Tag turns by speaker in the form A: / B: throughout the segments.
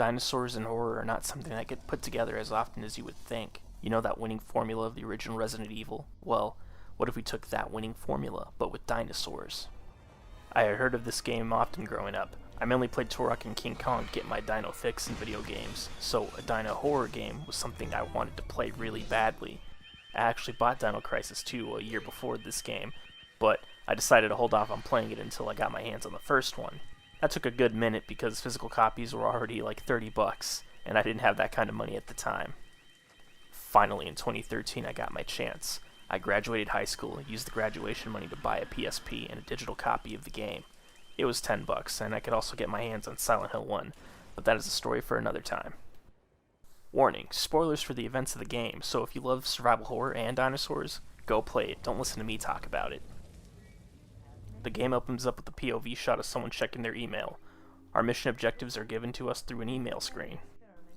A: Dinosaurs and horror are not something that get put together as often as you would think. You know that winning formula of the original Resident Evil? Well, what if we took that winning formula, but with dinosaurs? I had heard of this game often growing up. I mainly played Turok and King Kong to get my dino fix in video games, so a dino horror game was something I wanted to play really badly. I actually bought Dino Crisis 2 a year before this game, but I decided to hold off on playing it until I got my hands on the first one. That took a good minute because physical copies were already like $30, and I didn't have that kind of money at the time. Finally, in 2013, I got my chance. I graduated high school and used the graduation money to buy a PSP and a digital copy of the game. It was $10, and I could also get my hands on Silent Hill 1, but that is a story for another time. Warning, spoilers for the events of the game, so if you love survival horror and dinosaurs, go play it. Don't listen to me talk about it. The game opens up with a POV shot of someone checking their email. Our mission objectives are given to us through an email screen.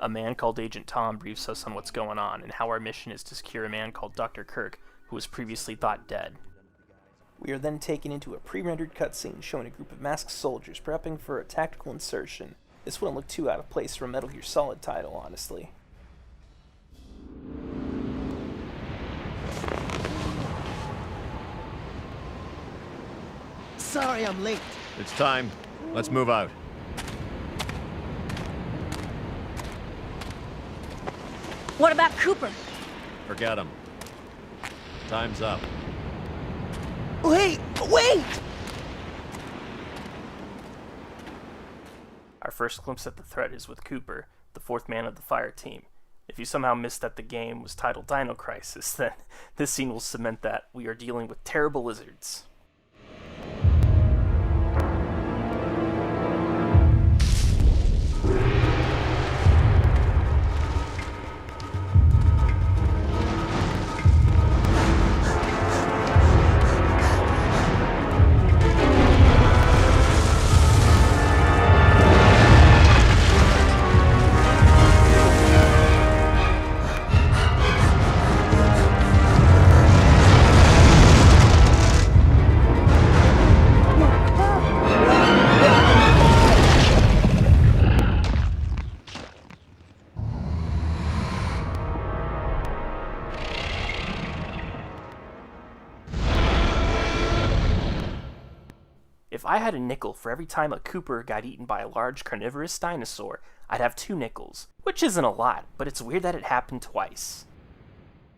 A: A man called Agent Tom briefs us on what's going on and how our mission is to secure a man called Dr. Kirk, who was previously thought dead. We are then taken into a pre-rendered cutscene showing a group of masked soldiers prepping for a tactical insertion. This wouldn't look too out of place for a Metal Gear Solid title, honestly.
B: Sorry I'm late.
C: It's time. Let's move out.
D: What about Cooper?
C: Forget him. Time's up.
B: Wait!
A: Our first glimpse at the threat is with Cooper, the fourth man of the fire team. If you somehow missed that the game was titled Dino Crisis, then this scene will cement that we are dealing with terrible lizards. If I had a nickel for every time a Cooper got eaten by a large carnivorous dinosaur, I'd have 2 nickels, which isn't a lot, but it's weird that it happened twice.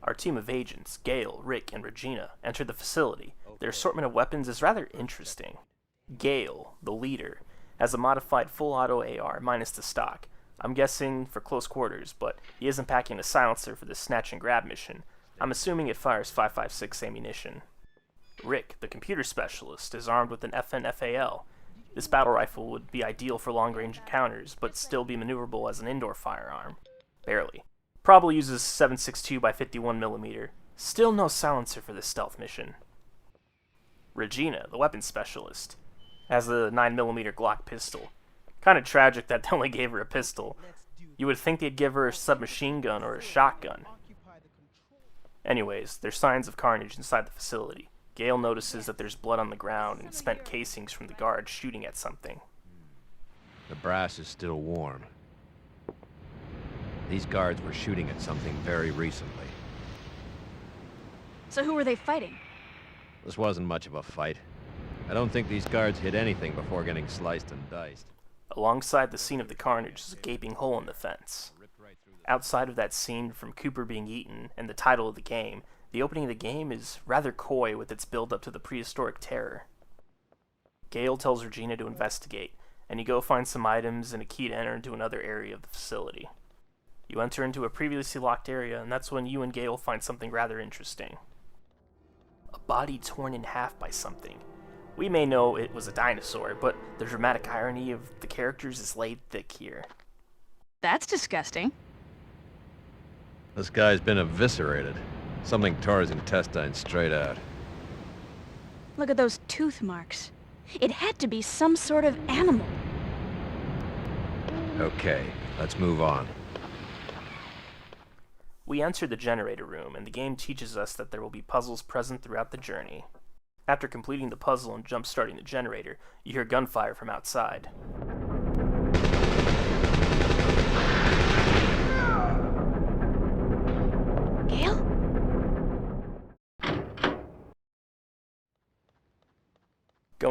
A: Our team of agents, Gale, Rick, and Regina, enter the facility. Their assortment of weapons is rather interesting. Gale, the leader, has a modified full auto AR minus the stock. I'm guessing for close quarters, but he isn't packing a silencer for this snatch and grab mission. I'm assuming it fires 5.56 ammunition. Rick, the computer specialist, is armed with an FN-FAL. This battle rifle would be ideal for long-range encounters, but still be maneuverable as an indoor firearm. Barely. Probably uses 7.62 by 51mm. Still no silencer for this stealth mission. Regina, the weapons specialist, has a 9mm Glock pistol. Kinda tragic that they only gave her a pistol. You would think they'd give her a submachine gun or a shotgun. Anyways, there's signs of carnage inside the facility. Gale notices that there's blood on the ground and spent casings from the guards shooting at something.
C: The brass is still warm. These guards were shooting at something very recently.
D: So who were they fighting?
C: This wasn't much of a fight. I don't think these guards hit anything before getting sliced and diced.
A: Alongside the scene of the carnage is a gaping hole in the fence. Outside of that scene from Cooper being eaten and the title of the game, the opening of the game is rather coy with its build-up to the prehistoric terror. Gale tells Regina to investigate, and you go find some items and a key to enter into another area of the facility. You enter into a previously locked area, and that's when you and Gale find something rather interesting. A body torn in half by something. We may know it was a dinosaur, but the dramatic irony of the characters is laid thick here.
D: That's disgusting.
C: This guy's been eviscerated. Something tore his intestines straight out.
D: Look at those tooth marks. It had to be some sort of animal.
C: Okay, let's move on.
A: We enter the generator room, and the game teaches us that there will be puzzles present throughout the journey. After completing the puzzle and jump-starting the generator, you hear gunfire from outside.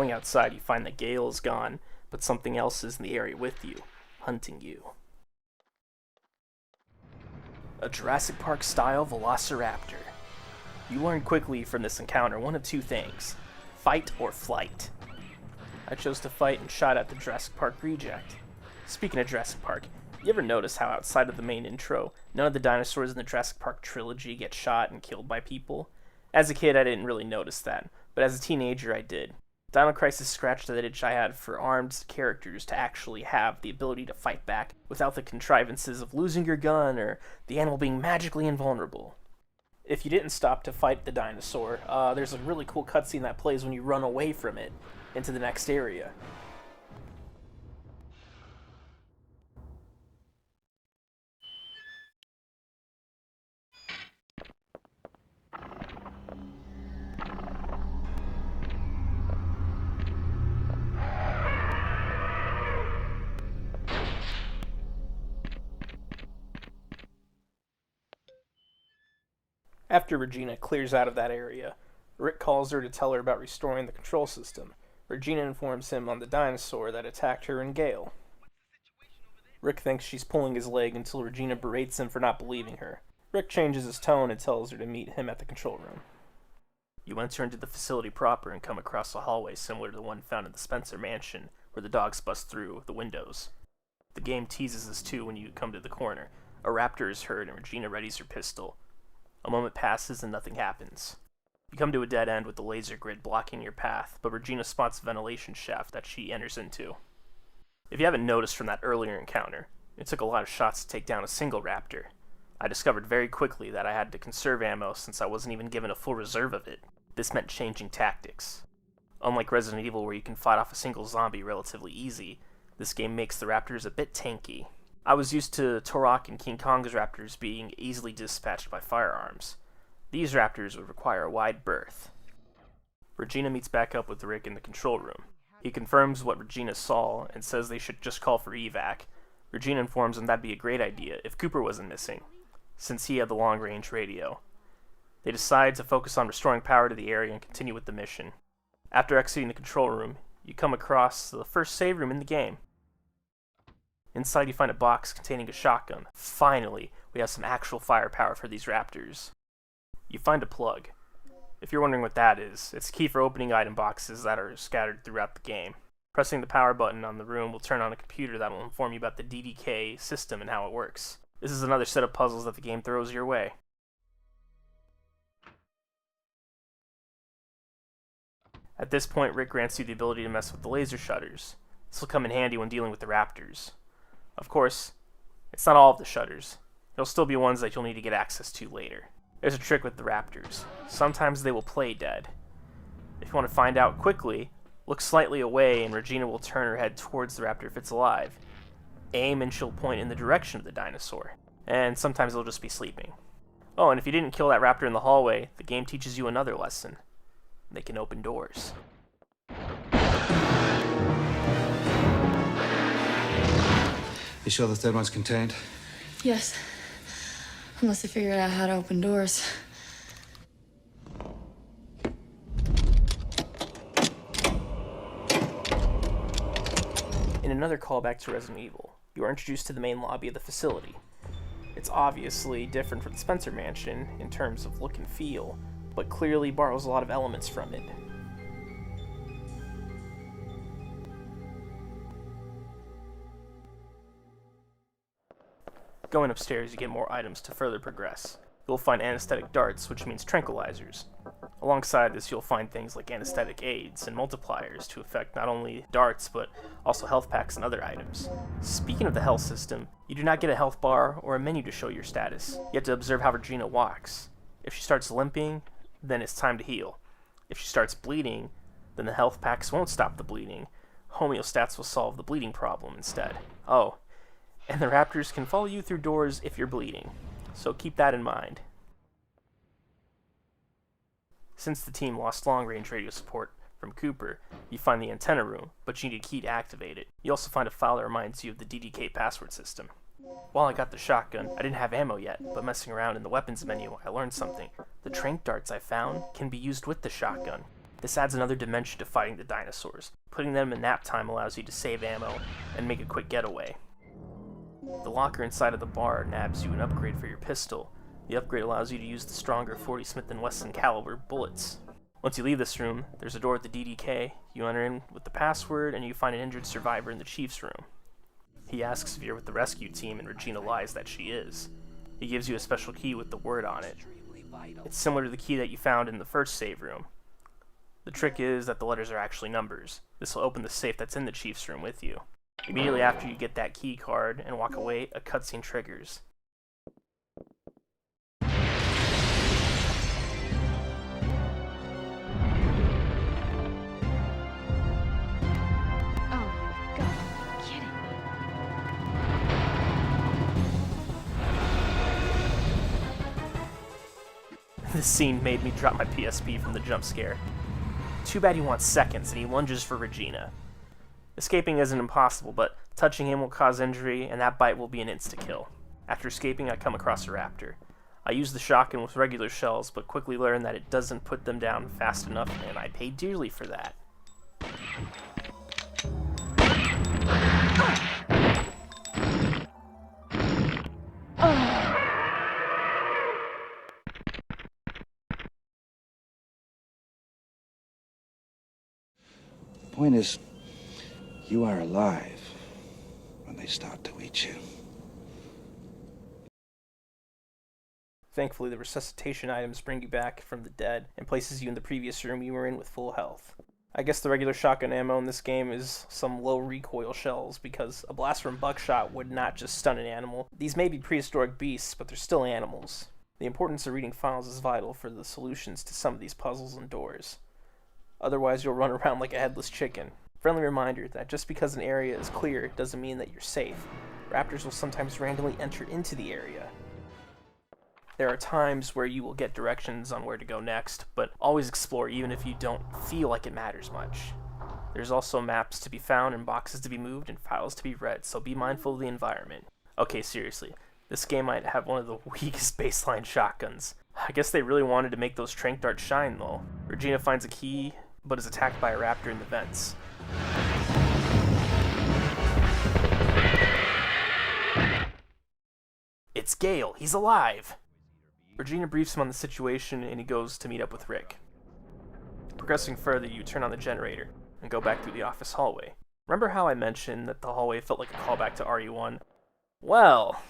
A: Going outside, you find that Gale is gone, but something else is in the area with you, hunting you. A Jurassic Park-style Velociraptor. You learn quickly from this encounter one of two things: fight or flight. I chose to fight and shot at the Jurassic Park reject. Speaking of Jurassic Park, you ever notice how outside of the main intro, none of the dinosaurs in the Jurassic Park trilogy get shot and killed by people? As a kid, I didn't really notice that, but as a teenager, I did. Dino Crisis scratched the itch I had for armed characters to actually have the ability to fight back without the contrivances of losing your gun or the animal being magically invulnerable. If you didn't stop to fight the dinosaur, there's a really cool cutscene that plays when you run away from it into the next area. After Regina clears out of that area, Rick calls her to tell her about restoring the control system. Regina informs him on the dinosaur that attacked her and Gale. Rick thinks she's pulling his leg until Regina berates him for not believing her. Rick changes his tone and tells her to meet him at the control room. You enter into the facility proper and come across a hallway similar to the one found in the Spencer mansion, where the dogs bust through the windows. The game teases this too when you come to the corner. A raptor is heard and Regina readies her pistol. A moment passes and nothing happens. You come to a dead end with the laser grid blocking your path, but Regina spots a ventilation shaft that she enters into. If you haven't noticed from that earlier encounter, it took a lot of shots to take down a single raptor. I discovered very quickly that I had to conserve ammo since I wasn't even given a full reserve of it. This meant changing tactics. Unlike Resident Evil where you can fight off a single zombie relatively easy, this game makes the raptors a bit tanky. I was used to Turok and King Kong's raptors being easily dispatched by firearms. These raptors would require a wide berth. Regina meets back up with Rick in the control room. He confirms what Regina saw and says they should just call for evac. Regina informs him that'd be a great idea if Cooper wasn't missing, since he had the long-range radio. They decide to focus on restoring power to the area and continue with the mission. After exiting the control room, you come across the first save room in the game. Inside you find a box containing a shotgun. Finally, we have some actual firepower for these raptors. You find a plug. If you're wondering what that is, it's key for opening item boxes that are scattered throughout the game. Pressing the power button on the room will turn on a computer that will inform you about the DDK system and how it works. This is another set of puzzles that the game throws your way. At this point, Rick grants you the ability to mess with the laser shutters. This will come in handy when dealing with the raptors. Of course, it's not all of the shutters. There'll still be ones that you'll need to get access to later. There's a trick with the raptors. Sometimes they will play dead. If you want to find out quickly, look slightly away and Regina will turn her head towards the raptor if it's alive. Aim and she'll point in the direction of the dinosaur. And sometimes it'll just be sleeping. Oh, and if you didn't kill that raptor in the hallway, the game teaches you another lesson. They can open doors.
E: You sure the third one's contained?
F: Yes. Unless they figured out how to open doors.
A: In another callback to Resident Evil, you are introduced to the main lobby of the facility. It's obviously different from the Spencer Mansion in terms of look and feel, but clearly borrows a lot of elements from it. Going upstairs, you get more items to further progress. You'll find anesthetic darts, which means tranquilizers. Alongside this, you'll find things like anesthetic aids and multipliers to affect not only darts, but also health packs and other items. Speaking of the health system, you do not get a health bar or a menu to show your status. You have to observe how Regina walks. If she starts limping, then it's time to heal. If she starts bleeding, then the health packs won't stop the bleeding. Homeostats will solve the bleeding problem instead. Oh, and the raptors can follow you through doors if you're bleeding, so keep that in mind. Since the team lost long-range radio support from Cooper, you find the antenna room, but you need a key to activate it. You also find a file that reminds you of the DDK password system. While I got the shotgun, I didn't have ammo yet, but messing around in the weapons menu, I learned something. The tranq darts I found can be used with the shotgun. This adds another dimension to fighting the dinosaurs. Putting them in nap time allows you to save ammo and make a quick getaway. The locker inside of the bar nabs you an upgrade for your pistol. The upgrade allows you to use the stronger 40 Smith & Wesson caliber bullets. Once you leave this room, there's a door at the DDK. You enter in with the password and you find an injured survivor in the chief's room. He asks if you're with the rescue team and Regina lies that she is. He gives you a special key with the word on it. It's similar to the key that you found in the first save room. The trick is that the letters are actually numbers. This will open the safe that's in the chief's room with you. Immediately after you get that key card and walk away, a cutscene triggers.
D: Oh my god, you're kidding me.
A: This scene made me drop my PSP from the jump scare. Too bad he wants seconds and he lunges for Regina. Escaping isn't impossible, but touching him will cause injury and that bite will be an insta-kill. After escaping, I come across a raptor. I use the shotgun with regular shells, but quickly learn that it doesn't put them down fast enough, and I pay dearly for that.
E: The point is, you are alive when they start to eat you.
A: Thankfully, the resuscitation items bring you back from the dead and places you in the previous room you were in with full health. I guess the regular shotgun ammo in this game is some low recoil shells, because a blast from buckshot would not just stun an animal. These may be prehistoric beasts, but they're still animals. The importance of reading files is vital for the solutions to some of these puzzles and doors. Otherwise, you'll run around like a headless chicken. Friendly reminder that just because an area is clear doesn't mean that you're safe. Raptors will sometimes randomly enter into the area. There are times where you will get directions on where to go next, but always explore even if you don't feel like it matters much. There's also maps to be found and boxes to be moved and files to be read, so be mindful of the environment. Okay, seriously, this game might have one of the weakest baseline shotguns. I guess they really wanted to make those tranq darts shine though. Regina finds a key, but is attacked by a raptor in the vents. It's Gale, he's alive! Regina briefs him on the situation and he goes to meet up with Rick. Progressing further, you turn on the generator and go back through the office hallway. Remember how I mentioned that the hallway felt like a callback to RE1? Well...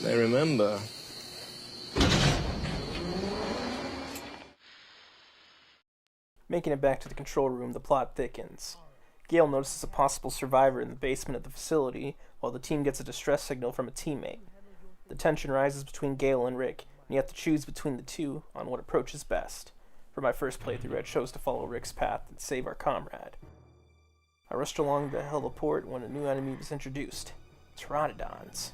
G: I remember.
A: Making it back to the control room, the plot thickens. Gale notices a possible survivor in the basement of the facility, while the team gets a distress signal from a teammate. The tension rises between Gale and Rick, and you have to choose between the two on what approach is best. For my first playthrough, I chose to follow Rick's path and save our comrade. I rushed along the heliport when a new enemy was introduced. Pteranodons.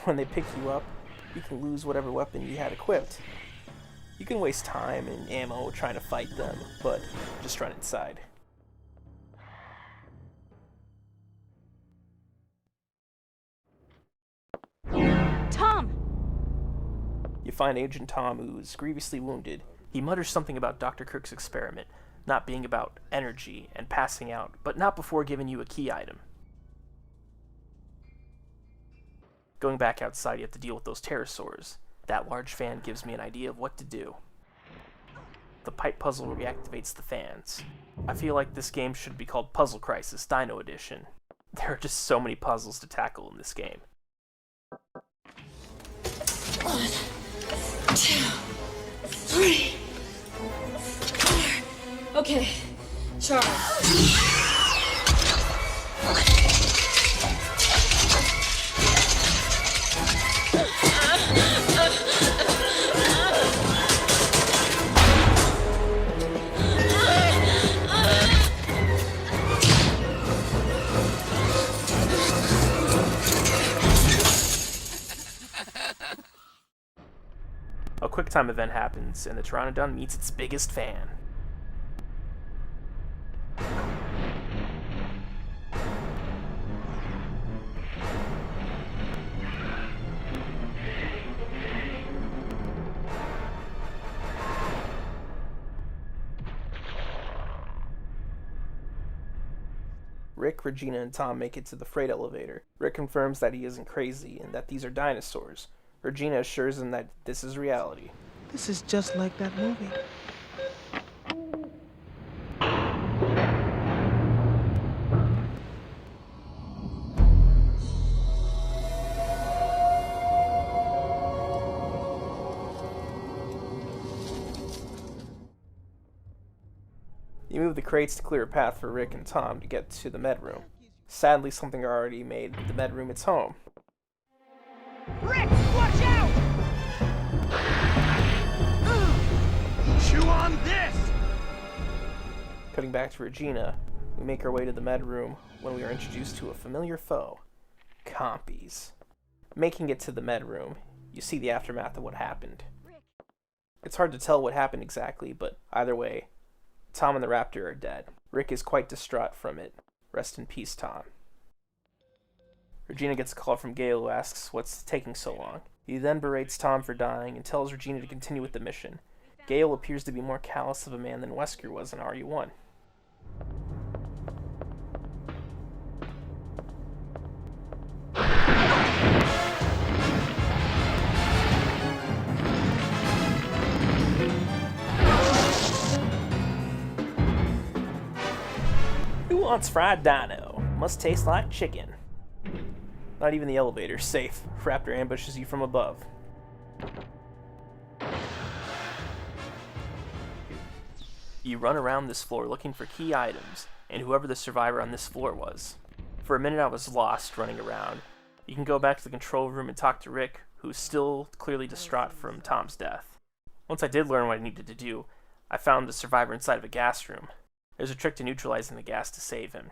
A: When they pick you up, you can lose whatever weapon you had equipped. You can waste time and ammo trying to fight them, but just run inside.
D: Tom!
A: You find Agent Tom, who's grievously wounded. He mutters something about Dr. Kirk's experiment, not being about energy and passing out, but not before giving you a key item. Going back outside, you have to deal with those pterosaurs. That large fan gives me an idea of what to do. The pipe puzzle reactivates the fans. I feel like this game should be called Puzzle Crisis Dino Edition. There are just so many puzzles to tackle in this game.
F: 1, 2, 3, 4. Okay, Charlie.
A: time event happens, and the Pteranodon meets its biggest fan. Rick, Regina, and Tom make it to the freight elevator. Rick confirms that he isn't crazy and that these are dinosaurs. Regina assures him that this is reality.
B: This is just like that movie.
A: You move the crates to clear a path for Rick and Tom to get to the med room. Sadly, something already made the med room its home.
B: Rick, watch out! Chew on this!
A: Cutting back to Regina, we make our way to the med room when we are introduced to a familiar foe, compies. Making it to the med room, you see the aftermath of what happened. It's hard to tell what happened exactly, but either way, Tom and the raptor are dead. Rick is quite distraught from it. Rest in peace, Tom. Regina gets a call from Gale, who asks what's taking so long. He then berates Tom for dying and tells Regina to continue with the mission. Gale appears to be more callous of a man than Wesker was in RE1. Who wants fried dino? Must taste like chicken. Not even the elevator's safe. Raptor ambushes you from above. You run around this floor looking for key items, and whoever the survivor on this floor was. For a minute I was lost running around. You can go back to the control room and talk to Rick, who's still clearly distraught from Tom's death. Once I did learn what I needed to do, I found the survivor inside of a gas room. There's a trick to neutralizing the gas to save him.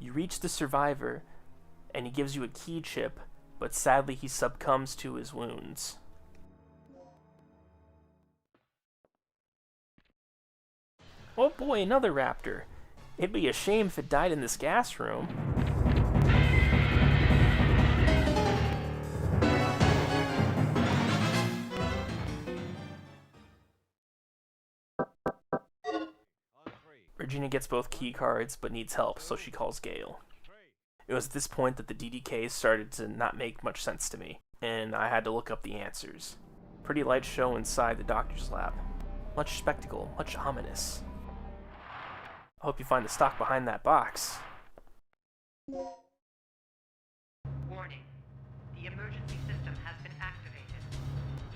A: You reach the survivor, and he gives you a key chip, but sadly he succumbs to his wounds. Oh boy, another raptor. It'd be a shame if it died in this gas room. Regina gets both key cards, but needs help, so she calls Gale. It was at this point that the DDKs started to not make much sense to me, and I had to look up the answers. Pretty light show inside the doctor's lab. Much spectacle, much ominous. I hope you find the stock behind that box.
H: Warning. The emergency system has been activated.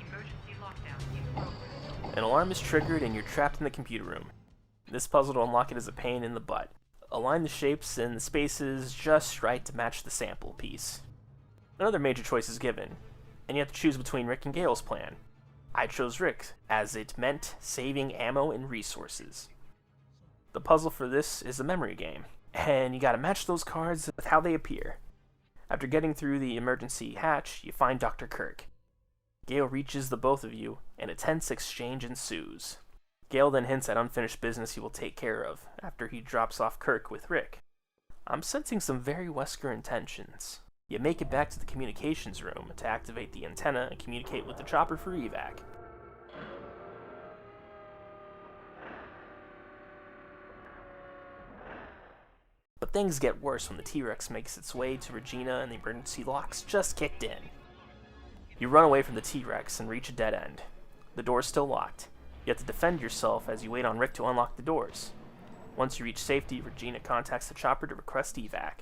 H: Emergency lockdown in progress.
A: An alarm is triggered and you're trapped in the computer room. This puzzle to unlock it is a pain in the butt. Align the shapes and the spaces just right to match the sample piece. Another major choice is given, and you have to choose between Rick and Gale's plan. I chose Rick, as it meant saving ammo and resources. The puzzle for this is a memory game, and you gotta match those cards with how they appear. After getting through the emergency hatch, you find Dr. Kirk. Gale reaches the both of you, and a tense exchange ensues. Gale then hints at unfinished business he will take care of, after he drops off Kirk with Rick. I'm sensing some very Wesker intentions. You make it back to the communications room to activate the antenna and communicate with the chopper for evac. But things get worse when the T-Rex makes its way to Regina and the emergency locks just kicked in. You run away from the T-Rex and reach a dead end. The door's still locked. You have to defend yourself as you wait on Rick to unlock the doors. Once you reach safety, Regina contacts the chopper to request evac.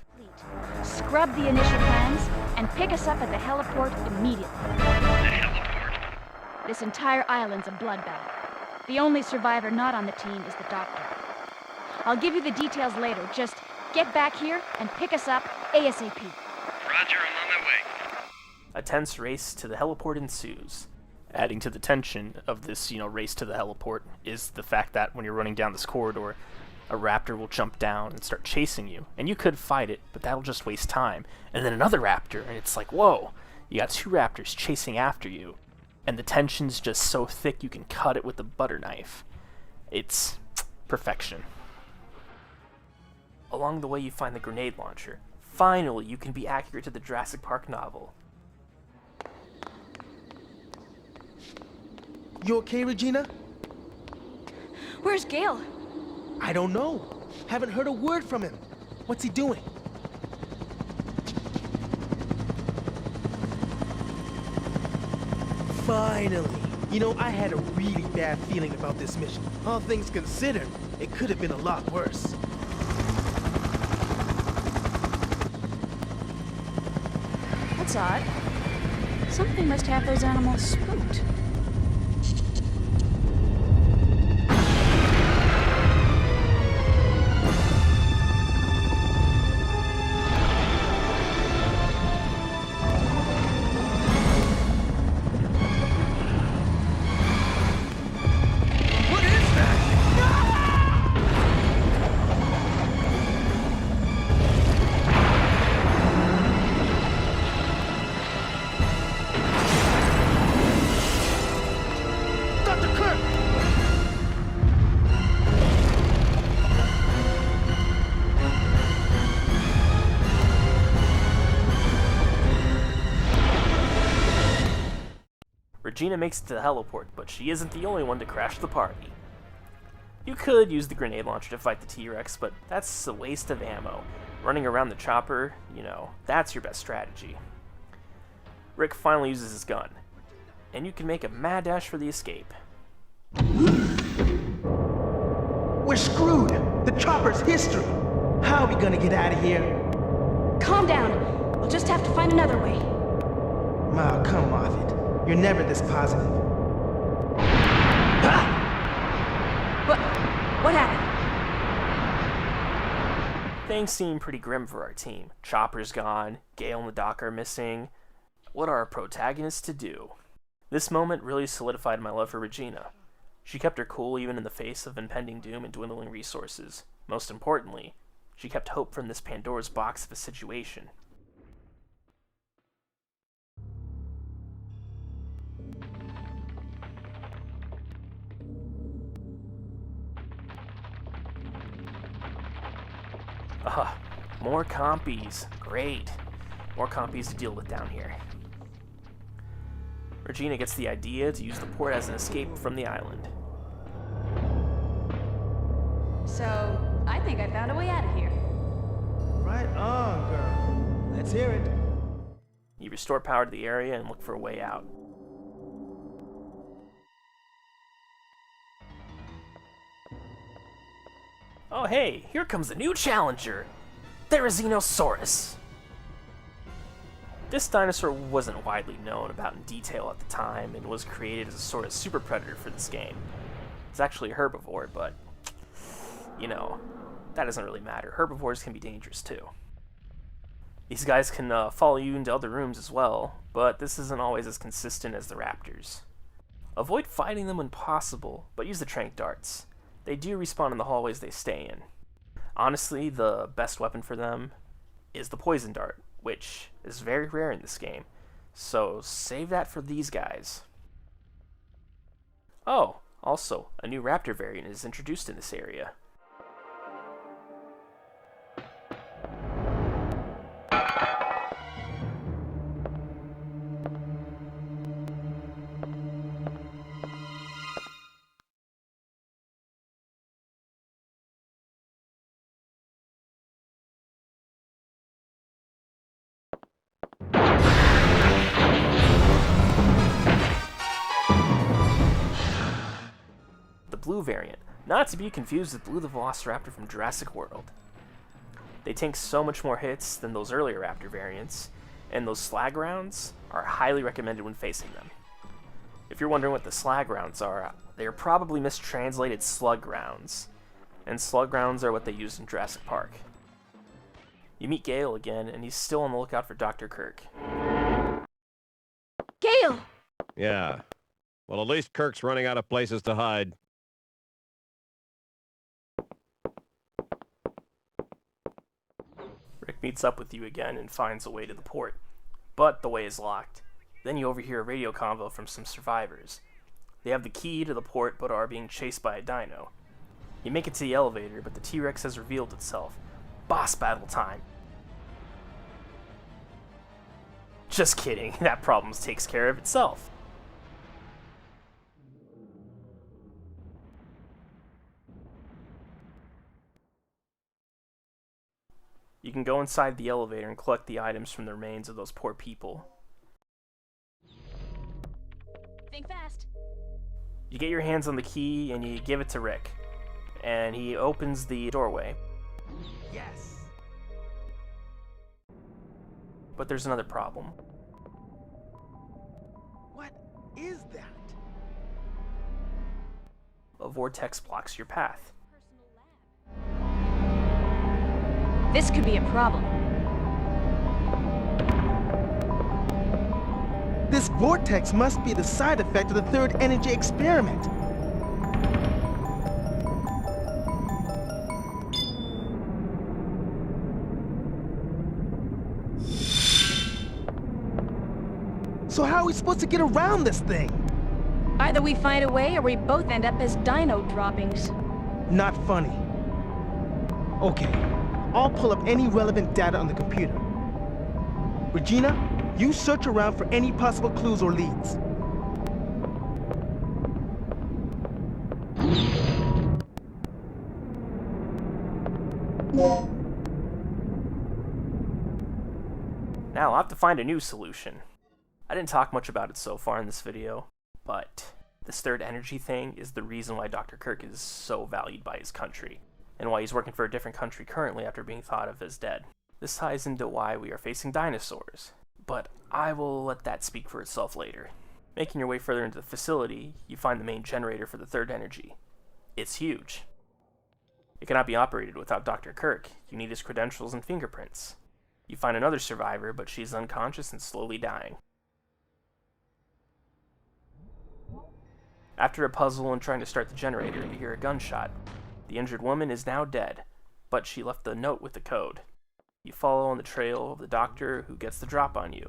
D: Scrub the initial plans and pick us up at the heliport immediately.
H: The heliport.
D: This entire island's a bloodbath. The only survivor not on the team is the doctor. I'll give you the details later. Just get back here and pick us up ASAP.
H: Roger, I'm on my way.
A: A tense race to the heliport ensues. Adding to the tension of this, race to the heliport is the fact that when you're running down this corridor, a raptor will jump down and start chasing you. And you could fight it, but that'll just waste time. And then another raptor, and it's like, whoa, you got two raptors chasing after you. And the tension's just so thick you can cut it with a butter knife. It's perfection. Along the way you find the grenade launcher. Finally, you can be accurate to the Jurassic Park novel.
B: You okay, Regina?
D: Where's Gale?
B: I don't know. Haven't heard a word from him. What's he doing? Finally. You know, I had a really bad feeling about this mission. All things considered, it could have been a lot worse.
D: That's odd. Something must have those animals spooked.
B: What is that? Dr. Kirk!
A: Regina makes it to the heliport, but she isn't the only one to crash the party. You could use the grenade launcher to fight the T-Rex, but that's a waste of ammo. Running around the chopper, you know, that's your best strategy. Rick finally uses his gun, and you can make a mad dash for the escape.
B: We're screwed. The chopper's history. How are we gonna get out of here?
D: Calm down. We'll just have to find another way.
B: Ma, come off it. You're never this positive.
D: What happened?
A: Things seem pretty grim for our team. Chopper's gone, Gale and the Doc are missing. What are our protagonists to do? This moment really solidified my love for Regina. She kept her cool even in the face of impending doom and dwindling resources. Most importantly, she kept hope from this Pandora's box of a situation. More compies. Great. More compies to deal with down here. Regina gets the idea to use the port as an escape from the island.
D: So, I think I found a way out of here.
B: Right on, girl. Let's hear it.
A: You restore power to the area and look for a way out. Oh hey, here comes a new challenger! Therizinosaurus! This dinosaur wasn't widely known about in detail at the time and was created as a sort of super predator for this game. It's actually a herbivore, but, you know, that doesn't really matter. Herbivores can be dangerous too. These guys can follow you into other rooms as well, but this isn't always as consistent as the raptors. Avoid fighting them when possible, but use the tranq darts. They do respawn in the hallways they stay in. Honestly, the best weapon for them is the poison dart, which is very rare in this game, so save that for these guys. Oh, also, a new raptor variant is introduced in this area. Blue variant, not to be confused with Blue the Velociraptor from Jurassic World. They tank so much more hits than those earlier raptor variants, and those slag rounds are highly recommended when facing them. If you're wondering what the slag rounds are, they are probably mistranslated slug rounds, and slug rounds are what they used in Jurassic Park. You meet Gale again, and he's still on the lookout for Dr. Kirk.
D: Gale!
C: Yeah. Well, at least Kirk's running out of places to hide.
A: Rick meets up with you again and finds a way to the port, but the way is locked. Then you overhear a radio convo from some survivors. They have the key to the port but are being chased by a dino. You make it to the elevator, but the T-Rex has revealed itself. Boss battle time. Just kidding, that problem takes care of itself. You can go inside the elevator and collect the items from the remains of those poor people.
D: Think fast.
A: You get your hands on the key and you give it to Rick, and he opens the doorway.
B: Yes.
A: But there's another problem.
B: What is that?
A: A vortex blocks your path.
D: This could be a problem.
B: This vortex must be the side effect of the third energy experiment. So how are we supposed to get around this thing?
D: Either we find a way or we both end up as dino droppings.
B: Not funny. Okay, I'll pull up any relevant data on the computer. Regina, you search around for any possible clues or leads.
A: Now I'll have to find a new solution. I didn't talk much about it so far in this video, but this third energy thing is the reason why Dr. Kirk is so valued by his country, and why he's working for a different country currently after being thought of as dead. This ties into why we are facing dinosaurs, but I will let that speak for itself later. Making your way further into the facility, you find the main generator for the third energy. It's huge. It cannot be operated without Dr. Kirk. You need his credentials and fingerprints. You find another survivor, but she's unconscious and slowly dying. After a puzzle and trying to start the generator, you hear a gunshot. The injured woman is now dead, but she left the note with the code. You follow on the trail of the doctor who gets the drop on you.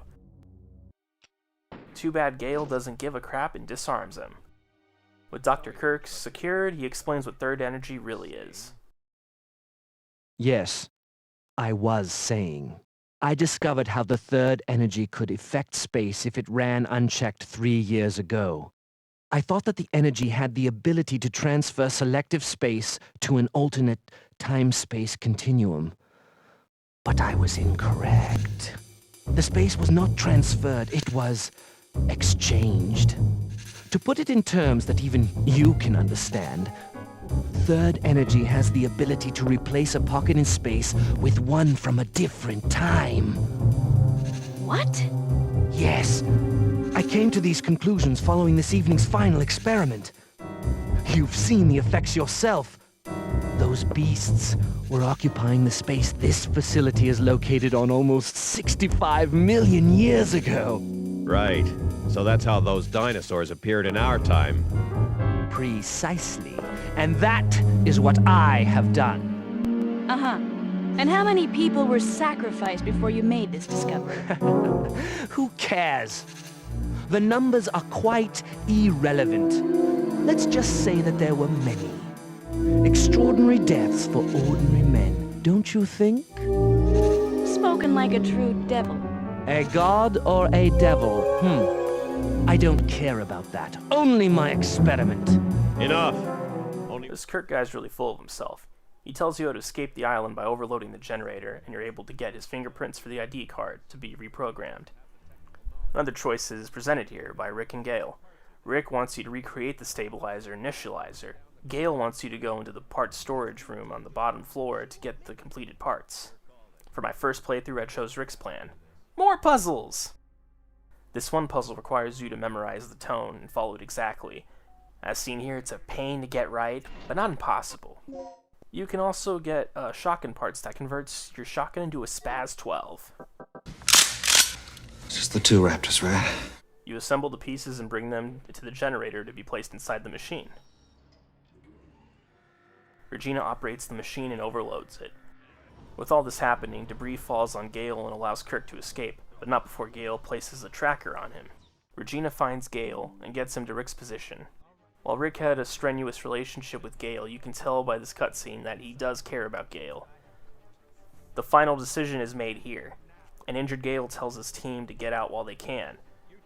A: Too bad Gale doesn't give a crap and disarms him. With Dr. Kirk secured, he explains what third energy really is.
I: Yes, I was saying. I discovered how the third energy could affect space if it ran unchecked 3 years ago. I thought that the energy had the ability to transfer selective space to an alternate time-space continuum. But I was incorrect. The space was not transferred, it was exchanged. To put it in terms that even you can understand, third energy has the ability to replace a pocket in space with one from a different time.
D: What?
I: Yes. I came to these conclusions following this evening's final experiment. You've seen the effects yourself. Those beasts were occupying the space this facility is located on almost 65 million years ago.
C: Right. So that's how those dinosaurs appeared in our time.
I: Precisely. And that is what I have done.
D: Uh-huh. And how many people were sacrificed before you made this discovery?
I: Who cares? The numbers are quite irrelevant. Let's just say that there were many. Extraordinary deaths for ordinary men, don't you think?
D: Spoken like a true devil.
I: A god or a devil? I don't care about that. Only my experiment.
C: Enough!
A: This Kirk guy's really full of himself. He tells you how to escape the island by overloading the generator, and you're able to get his fingerprints for the ID card to be reprogrammed. Another choice is presented here by Rick and Gale. Rick wants you to recreate the stabilizer initializer. Gale wants you to go into the parts storage room on the bottom floor to get the completed parts. For my first playthrough, I chose Rick's plan. More puzzles! This one puzzle requires you to memorize the tone and follow it exactly. As seen here, it's a pain to get right, but not impossible. You can also get shotgun parts that converts your shotgun into a Spaz 12.
E: Just the two Raptors, right?
A: You assemble the pieces and bring them to the generator to be placed inside the machine. Regina operates the machine and overloads it. With all this happening, debris falls on Gale and allows Kirk to escape, but not before Gale places a tracker on him. Regina finds Gale and gets him to Rick's position. While Rick had a strenuous relationship with Gale, you can tell by this cutscene that he does care about Gale. The final decision is made here. An injured Gale tells his team to get out while they can.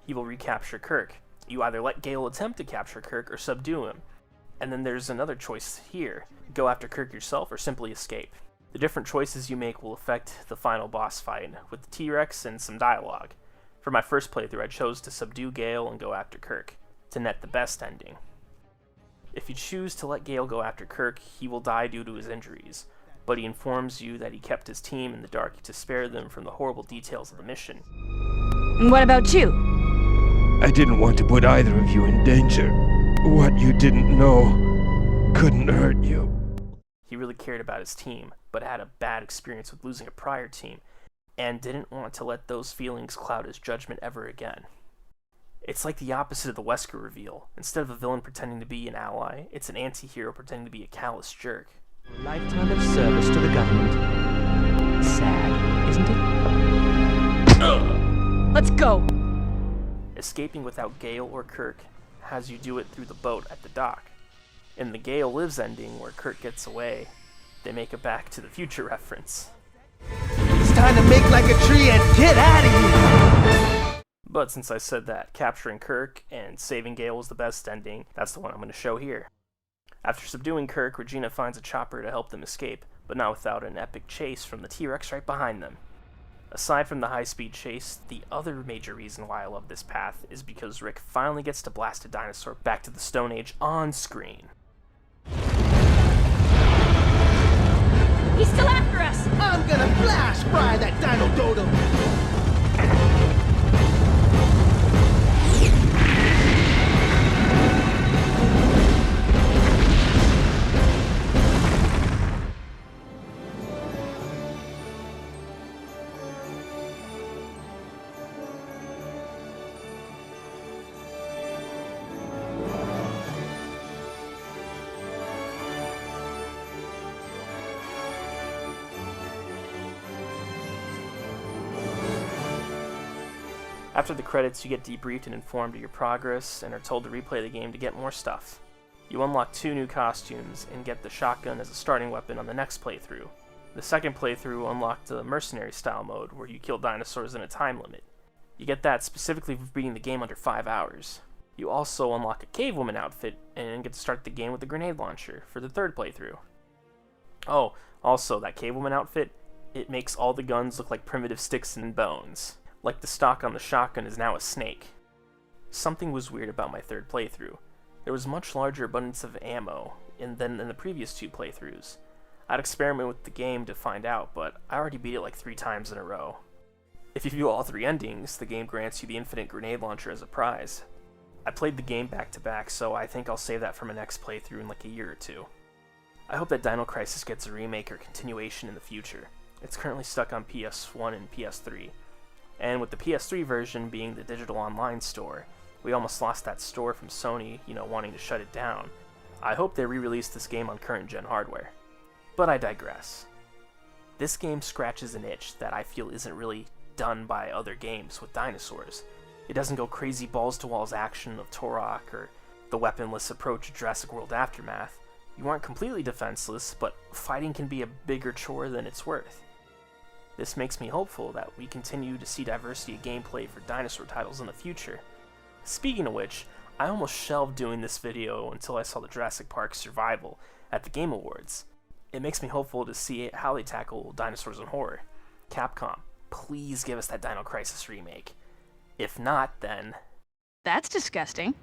A: He will recapture Kirk. You either let Gale attempt to capture Kirk or subdue him. And then there's another choice here. Go after Kirk yourself or simply escape. The different choices you make will affect the final boss fight, with the T-Rex and some dialogue. For my first playthrough, I chose to subdue Gale and go after Kirk, to net the best ending. If you choose to let Gale go after Kirk, he will die due to his injuries, but he informs you that he kept his team in the dark to spare them from the horrible details of the mission.
D: And what about you?
E: I didn't want to put either of you in danger. What you didn't know couldn't hurt you.
A: He really cared about his team, but had a bad experience with losing a prior team, and didn't want to let those feelings cloud his judgment ever again. It's like the opposite of the Wesker reveal. Instead of a villain pretending to be an ally, it's an anti-hero pretending to be a callous jerk.
I: A lifetime of service to the government. Sad, isn't it?
D: Let's go!
A: Escaping without Gale or Kirk has you do it through the boat at the dock. In the Gale Lives ending, where Kirk gets away, they make a Back to the Future reference.
B: It's time to make like a tree and get out of here!
A: But since I said that capturing Kirk and saving Gale was the best ending, that's the one I'm going to show here. After subduing Kirk, Regina finds a chopper to help them escape, but not without an epic chase from the T-Rex right behind them. Aside from the high-speed chase, the other major reason why I love this path is because Rick finally gets to blast a dinosaur back to the Stone Age on screen.
D: He's still after us!
B: I'm gonna flash fry that dino dodo!
A: After the credits, you get debriefed and informed of your progress, and are told to replay the game to get more stuff. You unlock 2 new costumes, and get the shotgun as a starting weapon on the next playthrough. The second playthrough unlocked the mercenary style mode, where you kill dinosaurs in a time limit. You get that specifically for beating the game under 5 hours. You also unlock a cavewoman outfit, and get to start the game with a grenade launcher for the third playthrough. Oh, also, that cavewoman outfit, it makes all the guns look like primitive sticks and bones. Like the stock on the shotgun is now a snake. Something was weird about my third playthrough. There was much larger abundance of ammo than in the previous 2 playthroughs. I'd experiment with the game to find out, but I already beat it like 3 times in a row. If you view all 3 endings, the game grants you the infinite grenade launcher as a prize. I played the game back to back, so I think I'll save that for my next playthrough in like a year or 2. I hope that Dino Crisis gets a remake or continuation in the future. It's currently stuck on PS1 and PS3. And with the PS3 version being the digital online store, we almost lost that store from Sony, wanting to shut it down. I hope they re-release this game on current-gen hardware. But I digress. This game scratches an itch that I feel isn't really done by other games with dinosaurs. It doesn't go crazy balls-to-walls action of Turok or the weaponless approach of Jurassic World Aftermath. You aren't completely defenseless, but fighting can be a bigger chore than it's worth. This makes me hopeful that we continue to see diversity of gameplay for dinosaur titles in the future. Speaking of which, I almost shelved doing this video until I saw the Jurassic Park Survival at the Game Awards. It makes me hopeful to see how they tackle dinosaurs in horror. Capcom, please give us that Dino Crisis remake. If not, then...
D: That's disgusting.